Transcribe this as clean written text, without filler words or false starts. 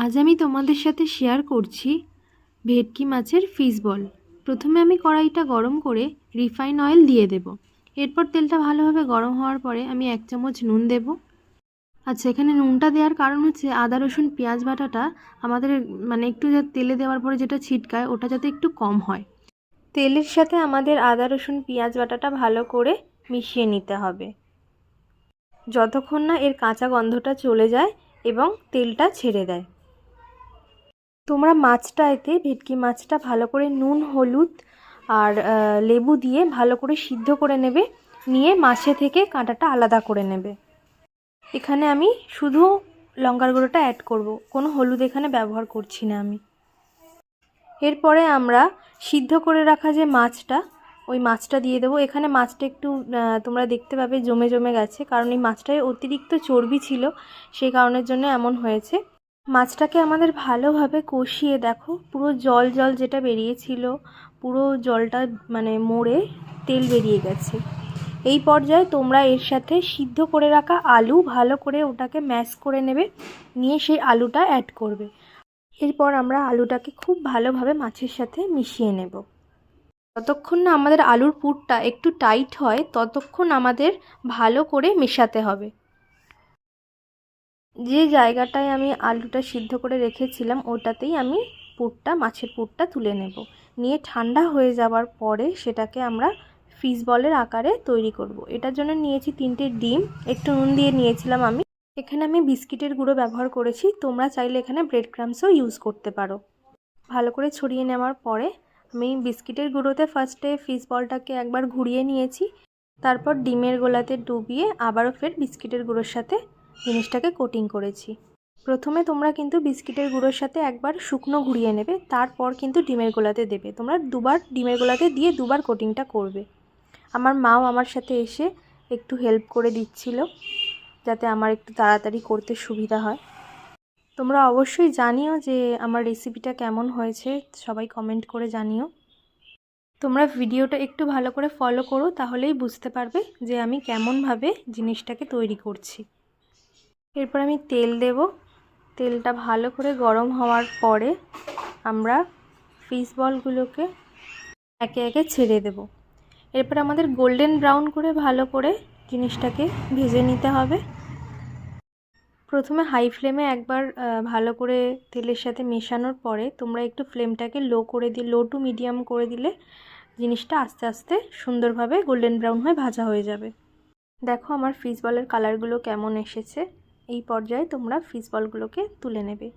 আজ আমি তোমাদের সাথে শেয়ার করছি ভেটকি মাছের ফিশ বল। প্রথমে আমি কড়াইটা গরম করে রিফাইন অয়েল দিয়ে দেব। এরপর তেলটা ভালোভাবে গরম হওয়ার পরে আমি 1 চামচ নুন দেব। আচ্ছা, এখানে নুনটা দেওয়ার কারণ হচ্ছে আদা রসুন পেঁয়াজ বাটাটা আমাদের একটু তেলে দেওয়ার পরে যেটা ছিটকায় ওটা যাতে একটু কম হয়। তেলের সাথে আমাদের আদা রসুন পেঁয়াজ বাটাটা ভালো করে মিশিয়ে নিতে হবে যতক্ষণ না এর কাঁচা গন্ধটা চলে যায় এবং তেলটা ছেড়ে দেয়। তোমরা মাছটা এতে ভেটকি মাছটা ভালো করে নুন হলুদ আর লেবু দিয়ে ভালো করে সিদ্ধ করে নেবে, নিয়ে মাছে থেকে কাঁটাটা আলাদা করে নেবে। এখানে আমি শুধু লঙ্কার গুঁড়োটা অ্যাড করব, কোনো হলুদ এখানে ব্যবহার করছি না আমি। এরপরে আমরা সিদ্ধ করে রাখা যে মাছটা, ওই মাছটা দিয়ে দেবো। এখানে মাছটা একটু তোমরা দেখতে পাবে জমে জমে গেছে, কারণ এই মাছটায় অতিরিক্ত চর্বি ছিল, সেই কারণের জন্য এমন হয়েছে। মাছটাকে আমাদের ভালোভাবে কষিয়ে দেখো পুরো জল জল যেটা বেরিয়েছিল পুরো জলটা মরে তেল বেরিয়ে গেছে। এই পর্যায়ে তোমরা এর সাথে সিদ্ধ করে রাখা আলু ভালো করে ওটাকে ম্যাশ করে নেবে, নিয়ে সেই আলুটা অ্যাড করবে। এরপর আমরা আলুটাকে খুব ভালোভাবে মাছের সাথে মিশিয়ে নেব। যতক্ষণ না আমাদের আলুর পুরটা একটু টাইট হয় ততক্ষণ আমাদের ভালো করে মেশাতে হবে। যে জায়গাটায় আমি আলুটা সিদ্ধ করে রেখেছিলাম ওটাতেই আমি মাছের পুরটা তুলে নেব। নিয়ে ঠান্ডা হয়ে যাওয়ার পরে সেটাকে আমরা ফিশ বলের আকারে তৈরি করব। এটার জন্য নিয়েছি 3টে ডিম, একটু নুন দিয়ে নিয়েছিলাম আমি। এখানে আমি বিস্কিটের গুঁড়ো ব্যবহার করেছি, তোমরা চাইলে এখানে ব্রেড ক্রাম্বসও ইউজ করতে পারো। ভালো করে ছড়িয়ে নেওয়ার পরে আমি বিস্কিটের গুঁড়োতে ফার্স্টে ফিশ বলটাকে একবার ঘুরিয়ে নিয়েছি, তারপর ডিমের গোলাতে ডুবিয়ে আবারও ফের বিস্কিটের গুঁড়োর সাথে জিনিসটাকে কোটিং করেছি। প্রথমে তোমরা কিন্তু বিস্কিটের গুঁড়োর সাথে একবার শুকনো ঘুরিয়ে নেবে, তারপর কিন্তু ডিমের গোলাতে দেবে। তোমরা দুবার ডিমের গোলাতে দিয়ে দুবার কোটিংটা করবে। আমার মাও আমার সাথে এসে একটু হেল্প করে দিচ্ছিল, যাতে আমার একটু তাড়াতাড়ি করতে সুবিধা হয়। তোমরা অবশ্যই জানিও যে আমার রেসিপিটা কেমন হয়েছে, সবাই কমেন্ট করে জানিও। তোমরা ভিডিওটা একটু ভালো করে ফলো করো, তাহলেই বুঝতে পারবে যে আমি কেমনভাবে জিনিসটাকে তৈরি করছি। এরপর আমি তেল দেব। তেলটা ভালো করে গরম হওয়ার পরে আমরা ফিশ বলগুলোকে একে একে ছেড়ে দেব। এরপর আমাদের গোল্ডেন ব্রাউন করে ভালো করে জিনিসটাকে ভেজে নিতে হবে। প্রথমে হাই ফ্লেমে একবার ভালো করে তেলের সাথে মেশানোর পরে তোমরা একটু ফ্লেমটাকে লো টু মিডিয়াম করে দিলে জিনিসটা আস্তে আস্তে সুন্দরভাবে গোল্ডেন ব্রাউন হয়ে ভাজা হয়ে যাবে। দেখো আমার ফিশ বলের কালারগুলো কেমন এসেছে। এই পর্যায়ে তোমরা ফিশ বলগুলোকে তুলে নেবে।